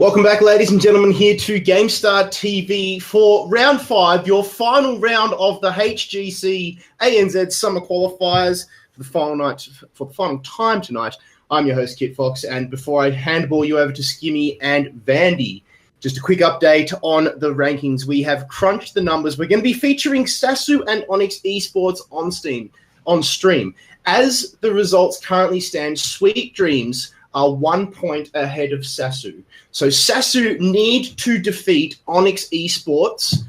Welcome back, ladies and gentlemen, here to GameStar TV for round 5, your final round of the HGC ANZ Summer Qualifiers for the final time tonight. I'm your host, Kit Fox, and before I handball you over to Skimmy and Vandy, just a quick update on the rankings. We have crunched the numbers. We're going to be featuring SASSU and Onyx Esports on stream. As the results currently stand, Sweet Dreams are 1 point ahead of SASSU. So SASSU need to defeat Onyx Esports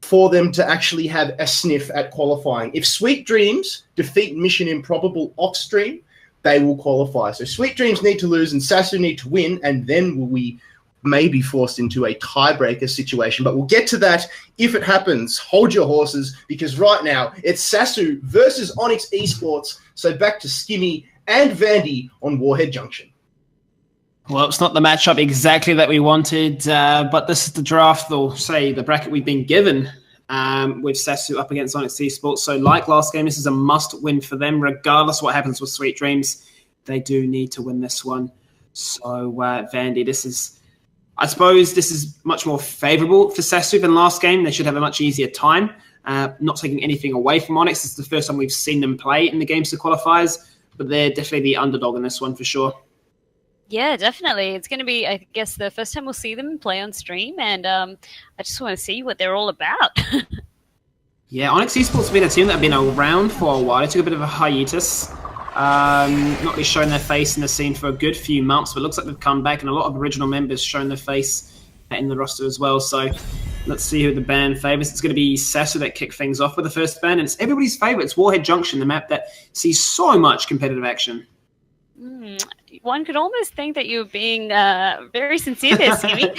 for them to actually have a sniff at qualifying. If Sweet Dreams defeat Mission Improbable off stream, they will qualify. So Sweet Dreams need to lose and SASSU need to win, and then we may be forced into a tiebreaker situation. But we'll get to that if it happens. Hold your horses, because right now it's SASSU versus Onyx Esports. So back to Skimmy and Vandy on Warhead Junction. Well, it's not the matchup exactly that we wanted, but this is the draft, or say the bracket we've been given with SASSU up against Onyx Esports. So like last game, this is a must-win for them, regardless of what happens with Sweet Dreams. They do need to win this one. So, Vandy, I suppose this is much more favourable for SASSU than last game. They should have a much easier time. Not taking anything away from Onyx. This is the first time we've seen them play in the GameStar qualifiers, but they're definitely the underdog in this one for sure. Yeah, definitely. It's going to be, I guess, the first time we'll see them play on stream, and I just want to see what they're all about. Yeah, Onyx Esports have been a team that have been around for a while. They took a bit of a hiatus. Not really showing their face in the scene for a good few months, but it looks like they've come back, and a lot of original members showing their face in the roster as well. So let's see who the ban favours. It's going to be SASSU that kick things off with the first ban, and it's everybody's favourite. It's Warhead Junction, the map that sees so much competitive action. One could almost think that you're being very sincere there, Skimmy.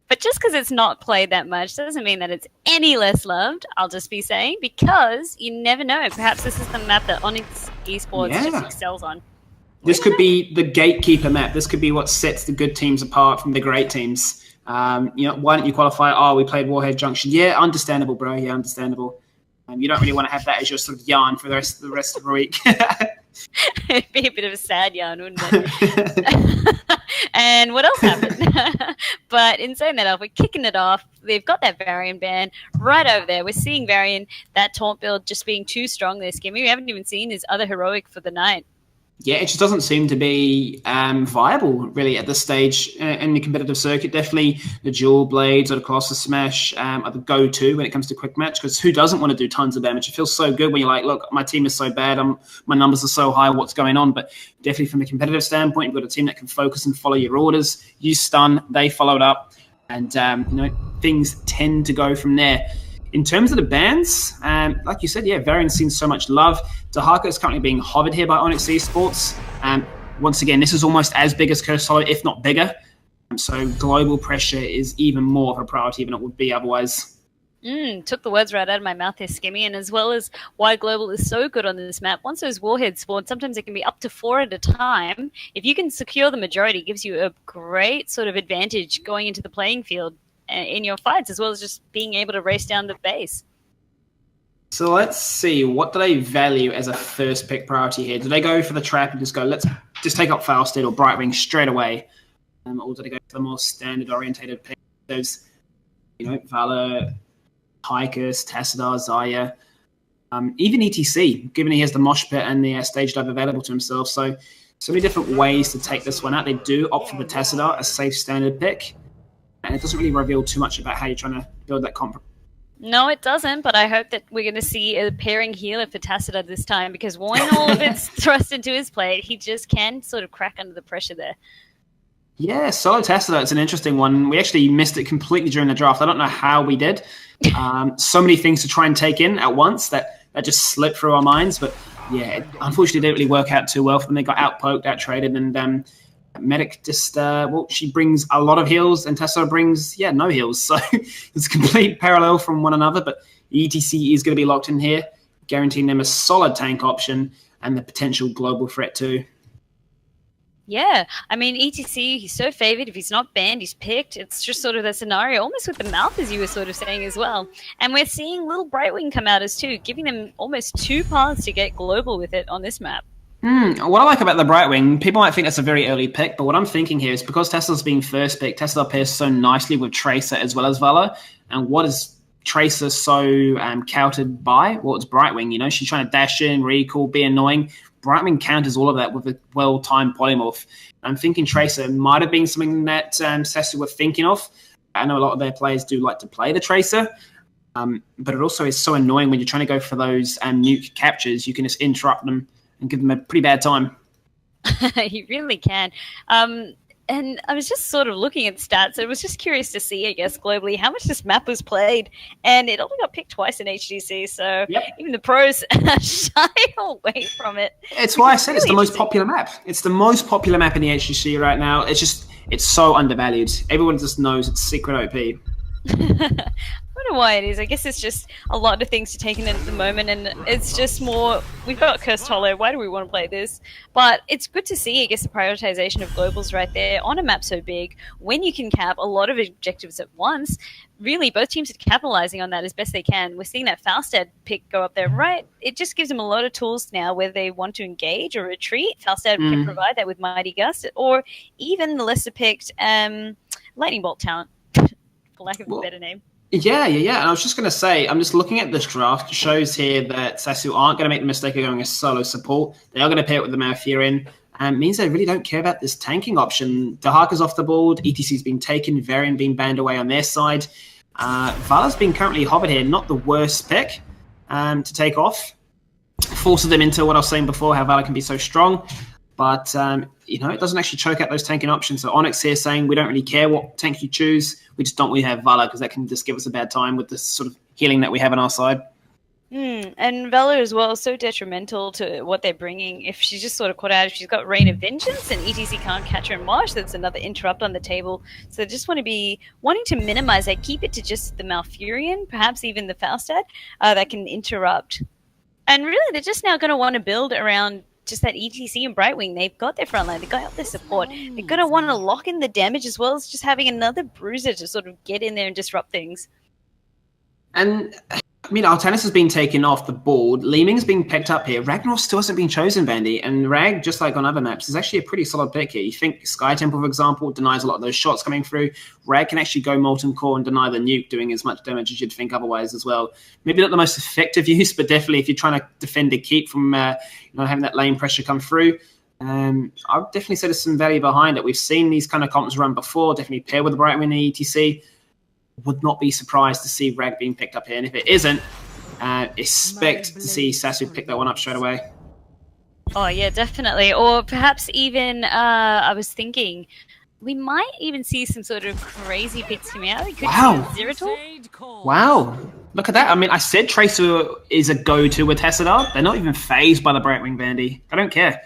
But just because it's not played that much doesn't mean that it's any less loved, I'll just be saying, because you never know. Perhaps this is the map that Onyx Esports just excels on. This could be the gatekeeper map. This could be what sets the good teams apart from the great teams. Why don't you qualify? Oh, we played Warhead Junction. Yeah, understandable, bro. Yeah, understandable. You don't really want to have that as your sort of yarn for the rest of the week. It'd be a bit of a sad yarn, wouldn't it? And what else happened? But in saying that, we're kicking it off. They've got that Varian ban right over there. We're seeing Varian, that taunt build, just being too strong there, Skimmy. We haven't even seen his other heroic for the night. Yeah, it just doesn't seem to be viable, really, at this stage in the competitive circuit. Definitely the Dual Blades or the Colossus Smash are the go-to when it comes to quick match, because who doesn't want to do tons of damage? It feels so good when you're like, look, my team is so bad, my numbers are so high, what's going on? But definitely from a competitive standpoint, you've got a team that can focus and follow your orders. You stun, they followed up, and things tend to go from there. In terms of the bans, like you said, Varian's seen so much love. Dahaka is currently being hovered here by Onyx Esports. Once again, this is almost as big as Curse Hollow, if not bigger. So global pressure is even more of a priority than it would be otherwise. Took the words right out of my mouth there, Skimmy. And as well as why global is so good on this map, once those warheads spawn, sometimes it can be up to 4 at a time. If you can secure the majority, it gives you a great sort of advantage going into the playing field in your fights, as well as just being able to race down the base. So let's see, what do they value as a first pick priority here? Do they go for the trap and just go, let's just take up Failstead or Brightwing straight away? Or do they go for the more standard orientated picks? Those, Valor, Tychus, Tassadar, Zaya, even ETC, given he has the mosh pit and the stage dive available to himself. So many different ways to take this one out. They do opt for the Tassadar, a safe standard pick. And it doesn't really reveal too much about how you're trying to build that comp. No, it doesn't, but I hope that we're going to see a pairing healer for Tassadar this time, because when all of it's thrust into his plate, he just can sort of crack under the pressure there. Yeah, solo Tassadar, it's an interesting one. We actually missed it completely during the draft. I don't know how we did. So many things to try and take in at once that just slipped through our minds. But yeah, it unfortunately didn't really work out too well for them. They got out-poked, out-traded, and Medic just, she brings a lot of heals, and Tassadar brings, no heals. So it's complete parallel from one another, but ETC is going to be locked in here, guaranteeing them a solid tank option and the potential global threat too. Yeah, I mean, ETC, he's so favoured. If he's not banned, he's picked. It's just sort of the scenario, almost with the mouth, as you were sort of saying as well. And we're seeing little Brightwing come out as too, giving them almost 2 paths to get global with it on this map. What I like about the Brightwing, people might think that's a very early pick, but what I'm thinking here is because Tesla's being first pick, Tesla pairs so nicely with Tracer as well as Vala. And what is Tracer so countered by? Well, it's Brightwing. You know, she's trying to dash in, recall, be annoying. Brightwing counters all of that with a well-timed polymorph. I'm thinking Tracer might have been something that SASSU were thinking of. I know a lot of their players do like to play the Tracer. But it also is so annoying when you're trying to go for those nuke captures. You can just interrupt them and give them a pretty bad time. You really can. And I was just sort of looking at stats. I was just curious to see, I guess, globally, how much this map was played. And it only got picked twice in HGC, so even the pros shy away from it. It's why I said it's the most popular map. It's the most popular map in the HGC right now. It's so undervalued. Everyone just knows it's secret OP. I don't know why it is. I guess it's just a lot of things to take in at the moment, and it's just more, we've got Cursed Hollow, why do we want to play this? But it's good to see, I guess, the prioritization of globals right there on a map so big, when you can cap a lot of objectives at once. Really, both teams are capitalizing on that as best they can. We're seeing that Falstad pick go up there, right? It just gives them a lot of tools now, whether they want to engage or retreat. Falstad can provide that with Mighty Gust, or even the lesser picked Lightning Bolt talent, for lack of a better name. Yeah. And I was just going to say, I'm just looking at this draft. It shows here that SASSU aren't going to make the mistake of going a solo support. They are going to pair it with the Malfurion. And it means they really don't care about this tanking option. Dahaka's off the board. ETC's been taken. Varian being banned away on their side. Vala's been currently hovered here. Not the worst pick to take off. Forces them into what I was saying before, how Vala can be so strong. But, it doesn't actually choke out those tanking options. So Onyx here saying we don't really care what tank you choose. We just don't really have Vala because that can just give us a bad time with this sort of healing that we have on our side. And Vala as well, so detrimental to what they're bringing. If she's just sort of caught out, if she's got Rain of Vengeance and ETC can't catch her and wash, that's another interrupt on the table. So they just want to be wanting to minimize that, keep it to just the Malfurion, perhaps even the Falstad, that can interrupt. And really, they're just now going to want to build around just that ETC and Brightwing. They've got their front line, they've got their support. They're going to want to lock in the damage as well as just having another bruiser to sort of get in there and disrupt things. And Artanis has been taken off the board. Leeming's been picked up here. Ragnar still hasn't been chosen, Vandy. And Rag, just like on other maps, is actually a pretty solid pick here. You think Sky Temple, for example, denies a lot of those shots coming through. Rag can actually go Molten Core and deny the nuke, doing as much damage as you'd think otherwise as well. Maybe not the most effective use, but definitely if you're trying to defend a keep from having that lane pressure come through, I'd definitely say there's some value behind it. We've seen these kind of comps run before, definitely pair with the Brightwing and the ETC. Would not be surprised to see Rag being picked up here. And if it isn't, expect to see SASSU pick that one up straight away. Oh, yeah, definitely. Or perhaps even, I was thinking, we might even see some sort of crazy picks coming out. We could see Zeratul. Wow. Look at that. I said Tracer is a go-to with Tessadar. They're not even phased by the Brightwing, Vandy. I don't care.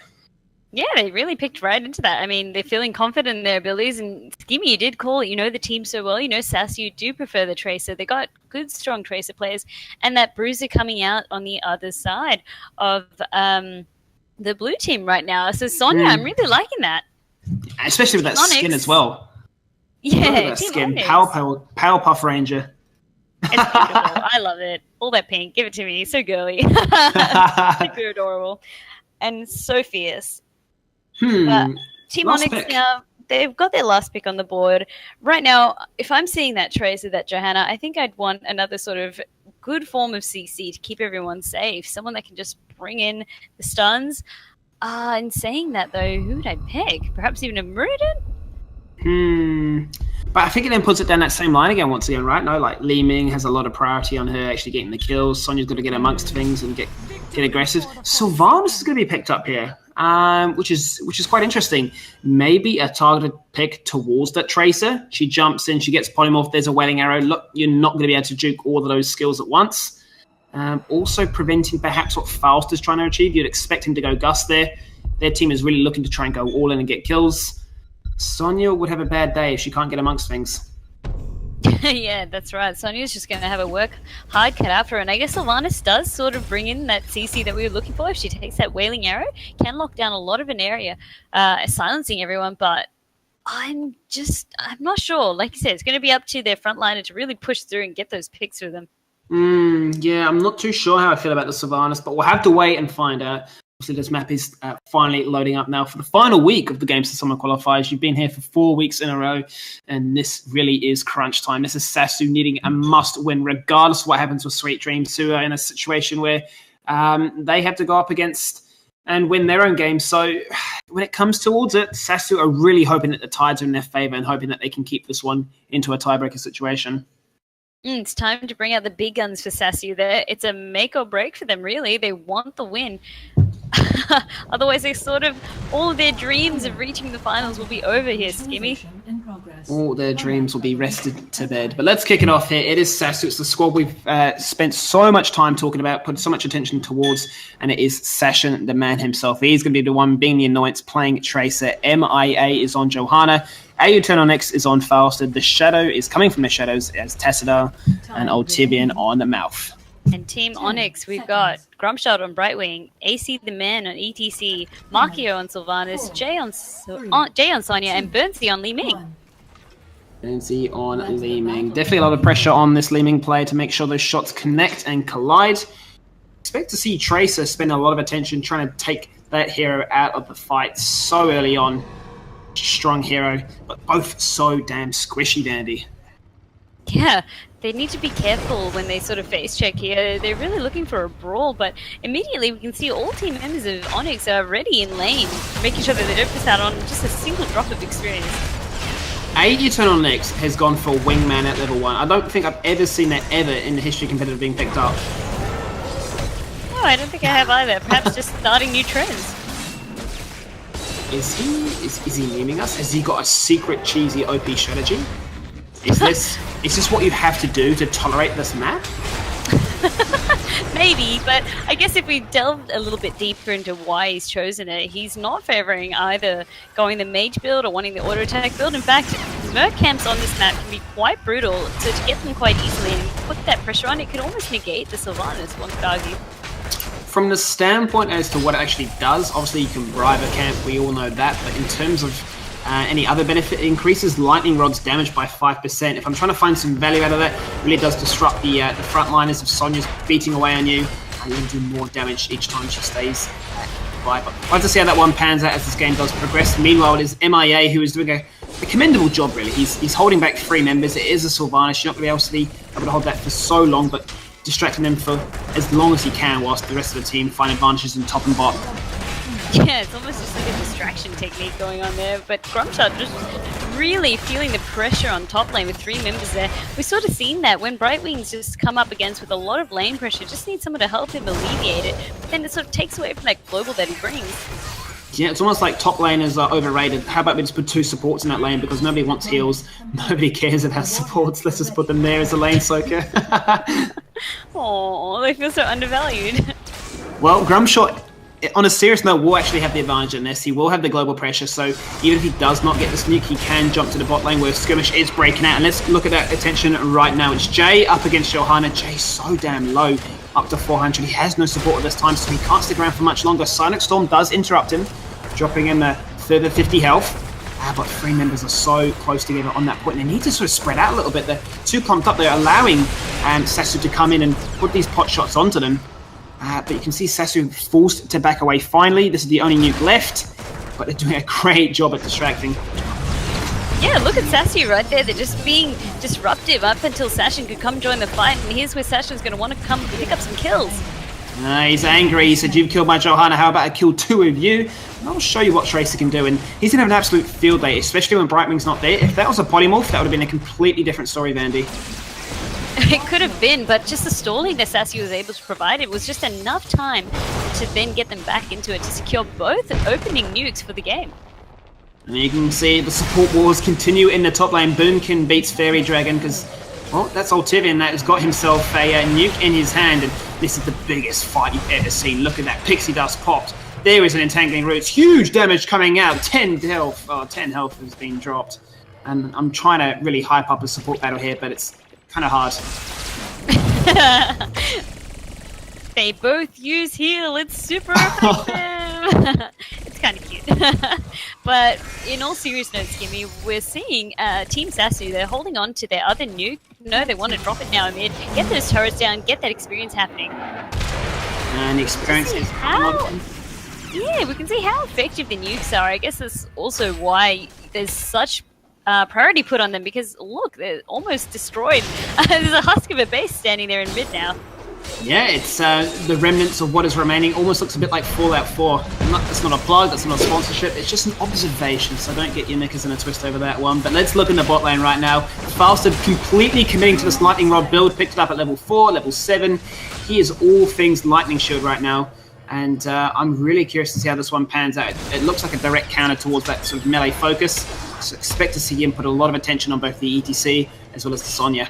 Yeah, they really picked right into that. They're feeling confident in their abilities. And Skimmy, you did call it. You know the team so well. You know SASSU do prefer the Tracer. They got good, strong Tracer players. And that Bruiser coming out on the other side of the blue team right now. So, Sonya, I'm really liking that. Especially with that Onyx skin as well. Yeah, that skin. Power Puff Ranger. It's beautiful. I love it. All that pink. Give it to me. So girly. Super adorable. And so fierce. Team Last Onyx pick. now, they've got their last pick on the board. Right now, if I'm seeing that Tracer, that Johanna, I think I'd want another sort of good form of CC to keep everyone safe. Someone that can just bring in the stuns. In saying that, though, who would I pick? Perhaps even a Muradin? But I think it then puts it down that same line again once again, right? No, like Leeming has a lot of priority on her actually getting the kills. Sonya's got to get amongst things and get aggressive. Sylvanas is going to be picked up here, which is quite interesting. Maybe a targeted pick towards that Tracer. She jumps in, she gets polymorph. There's a wailing arrow. Look, you're not going to be able to juke all of those skills at once. Also preventing perhaps what Faust is trying to achieve. You'd expect him to go Gust there. Their team is really looking to try and go all in and get kills. Sonya would have a bad day if she can't get amongst things. Yeah, that's right. Sonya's just going to have a hard cut out for her. And I guess Sylvanas does sort of bring in that CC that we were looking for. If she takes that wailing arrow, can lock down a lot of an area, silencing everyone. But I'm not sure. Like you said, it's going to be up to their frontliner to really push through and get those picks for them. Yeah, I'm not too sure how I feel about the Sylvanas, but we'll have to wait and find out. Obviously, this map is finally loading up now for the final week of the Games to Summer qualifiers. You've been here for 4 weeks in a row, and this really is crunch time. This is SASSU needing a must-win, regardless of what happens with Sweet Dreams, who are in a situation where they have to go up against and win their own game. So when it comes towards it, SASSU are really hoping that the tides are in their favour and hoping that they can keep this one into a tiebreaker situation. It's time to bring out the big guns for SASSU there. It's a make or break for them, really. They want the win. Otherwise, they sort of, all of their dreams of reaching the finals will be over here, Skimmy. All their dreams will be rested to bed. But let's kick it off here. It is SASSU. It's the squad we've spent so much time talking about, put so much attention towards, and it is Sashin, the man himself. He's going to be the one being the annoyance, playing Tracer. MIA is on Johanna. AU turn on X is on Falstead. The Shadow is coming from the shadows as Tassadar, and Ultivian on the Mouth. And Team Onyx, we've got Grumshot on Brightwing, AC the Man on ETC, Markio on Sylvanas, Jay on Sonya, and Burnsy on Li Ming. Burnsy on Li Ming. Definitely a lot of pressure on this Li Ming player to make sure those shots connect and collide. Expect to see Tracer spend a lot of attention trying to take that hero out of the fight so early on. Strong hero, but both so damn squishy, Dandy. Yeah, they need to be careful when they sort of face check here. They're really looking for a brawl, but immediately we can see all team members of Onyx are already in lane, making sure that they don't miss out on just a single drop of experience. AU turn on X has gone for wingman at level 1. I don't think I've ever seen that ever in the history of competitive being picked up. No, I don't think I have either. Perhaps just starting new trends. Is he memeing us? Has he got a secret cheesy OP strategy? Is this what you have to do to tolerate this map? Maybe, but I guess if we delved a little bit deeper into why he's chosen it, he's not favouring either going the mage build or wanting the auto attack build. In fact, Merc camps on this map can be quite brutal, so to get them quite easily and put that pressure on, it could almost negate the Sylvanas, one could argue. From the standpoint as to what it actually does, obviously you can bribe a camp, we all know that, but in terms of any other benefit, it increases lightning rod's damage by 5%. If I'm trying to find some value out of that, it really does disrupt the front liners of Sonya's beating away on you, and you'll do more damage each time she stays by. But I'd like to see how that one pans out as this game does progress. Meanwhile, it is MIA who is doing a commendable job, really. He's holding back 3 members. It is a Sylvanas. You're not going to be able to hold that for so long, but distracting them for as long as he can whilst the rest of the team find advantages in top and bottom. Yeah, it's almost just like a distraction technique going on there, but Grumshot just really feeling the pressure on top lane with 3 members there. We've sort of seen that when Brightwings just come up against with a lot of lane pressure, just need someone to help him alleviate it, but then it sort of takes away from that global that he brings. Yeah, it's almost like top laners are overrated. How about we just put 2 supports in that lane because nobody wants heals, nobody cares about supports. Let's just put them there as a lane soaker. Oh, they feel so undervalued. Well, Grumshot, on a serious note, will actually have the advantage in this. He will have the global pressure, so even if he does not get the sneak, he can jump to the bot lane where Skirmish is breaking out. And let's look at that attention right now. It's Jay up against Johanna. Jay's so damn low, up to 400. He has no support at this time, so he can't stick around for much longer. Silent Storm does interrupt him, dropping him a further 50 health. But 3 members are so close together on that point. They need to sort of spread out a little bit. They're too clumped up. They're allowing SASSU to come in and put these pot shots onto them. But you can see SASSU forced to back away finally. This is the only nuke left, but they're doing a great job at distracting. Yeah, look at SASSU right there. They're just being disruptive up until Sashin could come join the fight, and here's where Sashin's going to want to come pick up some kills. He's angry. He said, "You've killed my Johanna. How about I kill 2 of you? And I'll show you what Tracer can do." And he's going to have an absolute field day, especially when Brightwing's not there. If that was a polymorph, that would have been a completely different story, Vandy. It could have been, but just the stalling that SASSU was able to provide, it was just enough time to then get them back into it to secure both opening nukes for the game. And you can see the support wars continue in the top lane. Boomkin beats Fairy Dragon because, well, that's Ultivian that has got himself a nuke in his hand, and this is the biggest fight you've ever seen. Look at that, pixie dust popped. There is an entangling roots, huge damage coming out. 10 health has been dropped, and I'm trying to really hype up a support battle here, but it's kind of hard. They both use heal. It's super effective. It's kind of cute. But in all seriousness, Skimmy, we're seeing Team SASSU. They're holding on to their other nuke. No, they want to drop it now amid. Get those turrets down. Get that experience happening. And the experience is Yeah, we can see how effective the nukes are. I guess that's also why there's such priority put on them, because look, they're almost destroyed. There's a husk of a base standing there in mid now. Yeah, it's the remnants of what is remaining. Almost looks a bit like Fallout 4. That's not a plug, that's not a sponsorship, it's just an observation, so don't get your knickers in a twist over that one. But let's look in the bot lane right now. Faster completely committing to this Lightning Rod build, picked it up at level 4, level 7. He is all things Lightning Shield right now, and I'm really curious to see how this one pans out. It looks like a direct counter towards that sort of melee focus, so expect to see him put a lot of attention on both the ETC as well as the Sonya.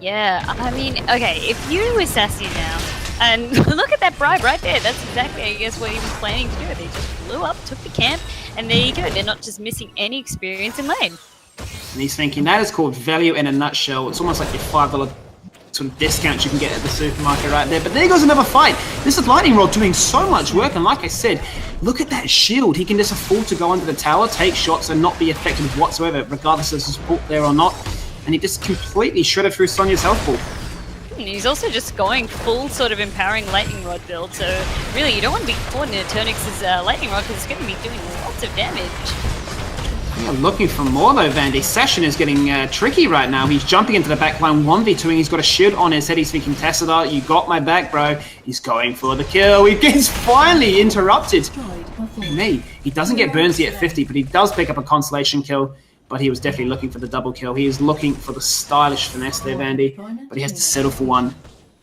Yeah, I mean, okay, if you were SASSU now, and look at that bribe right there, that's exactly, I guess, what he was planning to do. They just flew up, took the camp, and there you go. They're not just missing any experience in lane. And he's thinking, that is called value in a nutshell. It's almost like your $5 sort of discounts you can get at the supermarket right there. But there goes another fight. This is Lightning Rod doing so much work, and like I said, look at that shield. He can just afford to go under the tower, take shots, and not be affected whatsoever, regardless of the support there or not. And he just completely shredded through Sonya's health pool. He's also just going full sort of empowering Lightning Rod build, so really you don't want to be caught in Onyx's Lightning Rod, because it's going to be doing lots of damage. Yeah, looking for more though, Vandy. Session is getting tricky right now. He's jumping into the backline 1v2ing. He's got a shield on his head. He's thinking, Tassadar, you got my back, bro. He's going for the kill. He gets finally interrupted. Me. He doesn't get Burnsy at 50, but he does pick up a consolation kill. But he was definitely looking for the double kill. He is looking for the stylish finesse there, Vandy. But he has to settle for one.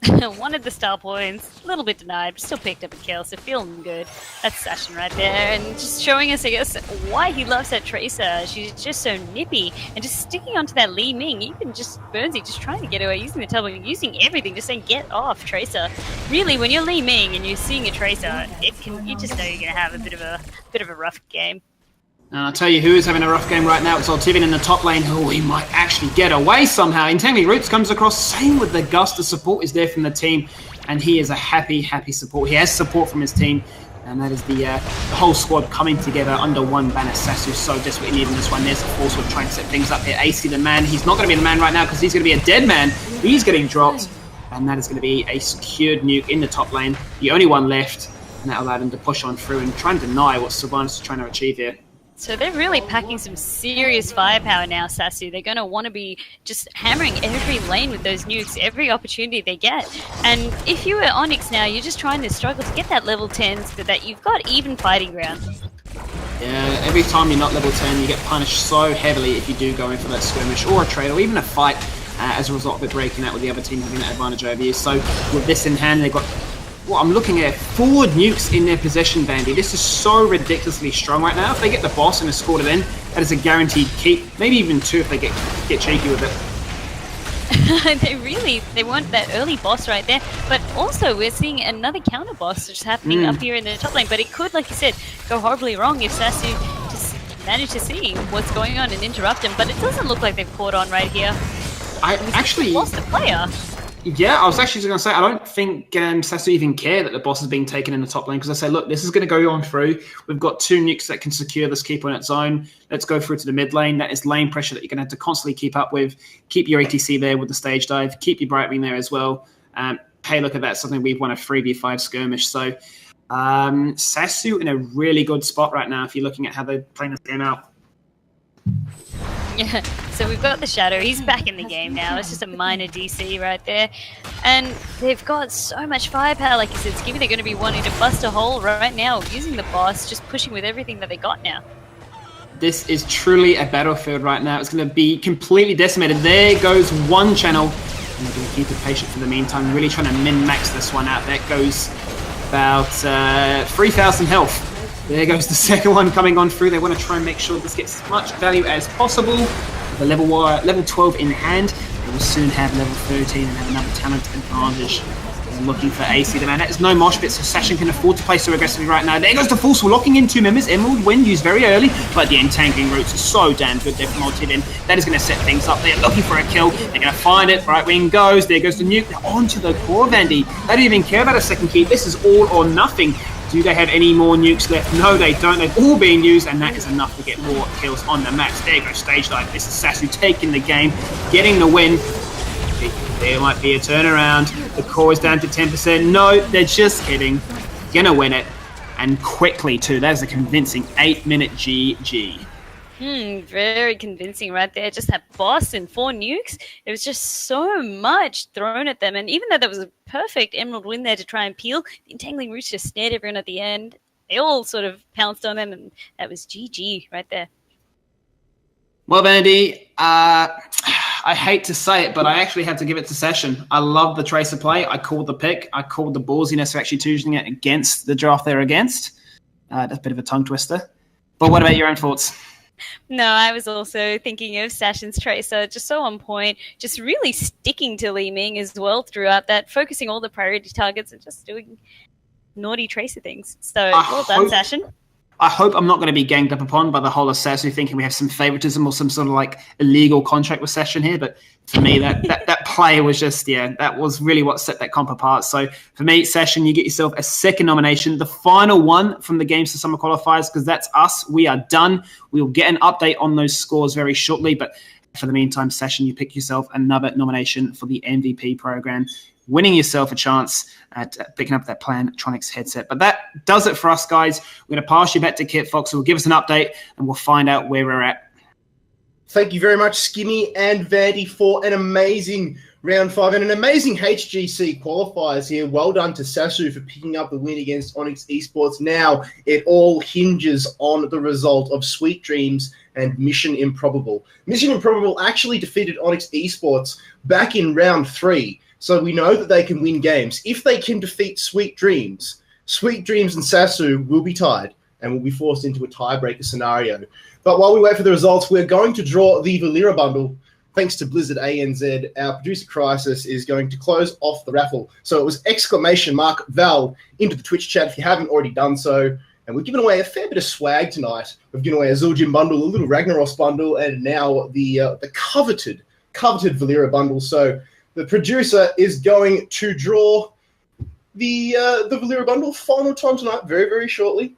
Wanted the star points, a little bit denied, but still picked up a kill, so feeling good. That's Session right there, and just showing us, I guess, why he loves that Tracer. She's just so nippy, and just sticking onto that Li Ming, even just Burnsy, just trying to get away, using the turbo, using everything, just saying, get off, Tracer. Really, when you're Li Ming and you're seeing a Tracer, you just know you're going to have a bit of a rough game. And I'll tell you who is having a rough game right now. It's Altivian in the top lane. Oh, he might actually get away somehow. Entangling Roots comes across. Same with the Gust. The support is there from the team. And he is a happy support. He has support from his team. And that is the whole squad coming together under one banner. SASSU so desperately needing this one. There's a force with trying to set things up here. AC the man. He's not going to be the man right now because he's going to be a dead man. He's getting dropped. And that is going to be a secured nuke in the top lane. The only one left. And that allowed him to push on through and try and deny what Sylvanas is trying to achieve here. So they're really packing some serious firepower now, SASSU. They're going to want to be just hammering every lane with those nukes, every opportunity they get. And if you were Onyx now, you're just trying to struggle to get that level 10 so that you've got even fighting ground. Yeah, every time you're not level 10, you get punished so heavily if you do go in for that skirmish or a trade or even a fight as a result of it breaking out with the other team having that advantage over you. So with this in hand, they've got... Well, I'm looking at 4 nukes in their possession, Vandy. This is so ridiculously strong right now. If they get the boss and escort it in, that is a guaranteed keep. Maybe even 2 if they get cheeky with it. They want that early boss right there. But also, we're seeing another counter boss just happening up here in the top lane. But it could, like you said, go horribly wrong if SASSU just manage to see what's going on and interrupt him. But it doesn't look like they've caught on right here. I actually lost a player. Yeah, I was actually going to say, I don't think SASSU even care that the boss is being taken in the top lane, because I say, look, this is going to go on through. We've got 2 nukes that can secure this keep on its own. Let's go through to the mid lane. That is lane pressure that you're going to have to constantly keep up with. Keep your ATC there with the stage dive. Keep your Brightwing there as well. Hey, look at that, something we've won a 3v5 skirmish. So SASSU in a really good spot right now if you're looking at how they're playing this game out. Yeah, so we've got the Shadow. He's back in the game now. It's just a minor DC right there. And they've got so much firepower, like you said, Skibby. They're going to be wanting to bust a hole right now, using the boss, just pushing with everything that they got now. This is truly a battlefield right now. It's going to be completely decimated. There goes one channel. And they're going to keep it patient for the meantime, really trying to min-max this one out. That goes about 3,000 health. There goes the second one coming on through. They want to try and make sure this gets as much value as possible. With the level 12 in hand, they will soon have level 13 and have another talent advantage. They're looking for AC. The man, that is no mosh pit, so Session can afford to play so aggressively right now. There goes the Forceful, locking in 2 members. Emerald Wind used very early, but the Entangling Roots are so damn good there from Altivian. That is going to set things up. They're looking for a kill. They're going to find it. Brightwing goes. There goes the nuke. They're onto the core, Vandy. They don't even care about a second keep. This is all or nothing. Do they have any more nukes left? No, they don't. They've all been used, and that is enough to get more kills on the max. There goes stage dive. This is SASSU taking the game, getting the win. There might be a turnaround. The core is down to 10%. No, they're just kidding. Gonna win it. and quickly too. That is a convincing 8-minute GG. Very convincing right there. Just that boss and 4 nukes. It was just so much thrown at them. And even though that was a perfect Emerald win there to try and peel, the Entangling Roots just snared everyone at the end. They all sort of pounced on them, and that was GG right there. Well, Vandy, I hate to say it, but I actually have to give it to Session. I love the Tracer play. I called the pick. I called the ballsiness of actually choosing it against the draft they're against. That's a bit of a tongue twister. But what about your own thoughts? No, I was also thinking of Session's Tracer, just so on point, just really sticking to Li Ming as well throughout that, focusing all the priority targets and just doing naughty Tracer things. So, well done, Session. I hope I'm not going to be ganged up upon by the whole of SASSU thinking we have some favoritism or some sort of like illegal contract with Session here. But for me, that play was just, that was really what set that comp apart. So for me, Session, you get yourself a second nomination, the final one from the Games to Summer qualifiers, because that's us. We are done. We will get an update on those scores very shortly. But for the meantime, Session, you pick yourself another nomination for the MVP program, winning yourself a chance at picking up that Plantronics headset. But that does it for us, guys. We're going to pass you back to Kit Fox, who will give us an update, and we'll find out where we're at. Thank you very much, Skinny and Vandy, for an amazing round 5 and an amazing HGC qualifiers here. Well done to SASSU for picking up the win against Onyx Esports. Now it all hinges on the result of Sweet Dreams and Mission Improbable. Mission Improbable actually defeated Onyx Esports back in round 3. So we know that they can win games. If they can defeat Sweet Dreams and SASSU will be tied and will be forced into a tiebreaker scenario. But while we wait for the results, we're going to draw the Valera bundle. Thanks to Blizzard ANZ, our producer Crisis is going to close off the raffle. So it was !Val into the Twitch chat if you haven't already done so. And we've given away a fair bit of swag tonight. We've given away a Zul'jin bundle, a little Ragnaros bundle, and now the coveted Valera bundle. So the producer is going to draw the Valera bundle final time tonight, very, very shortly.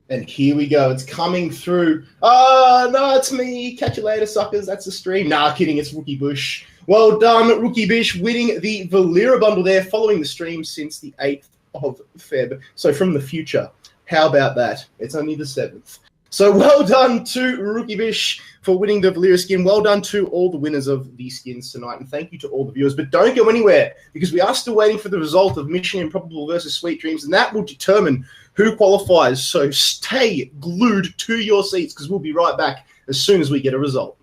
And here we go. It's coming through. No, it's me. Catch you later, suckers. That's the stream. Nah, kidding. It's Rookie Bush. Well done, Rookie Bush, winning the Valera bundle there, following the stream since the 8th of Feb. So from the future. How about that? It's only the 7th. So well done to Rookie Bish for winning the Valera skin. Well done to all the winners of these skins tonight. And thank you to all the viewers. But don't go anywhere, because we are still waiting for the result of Mission Improbable versus Sweet Dreams. And that will determine who qualifies. So stay glued to your seats, because we'll be right back as soon as we get a result.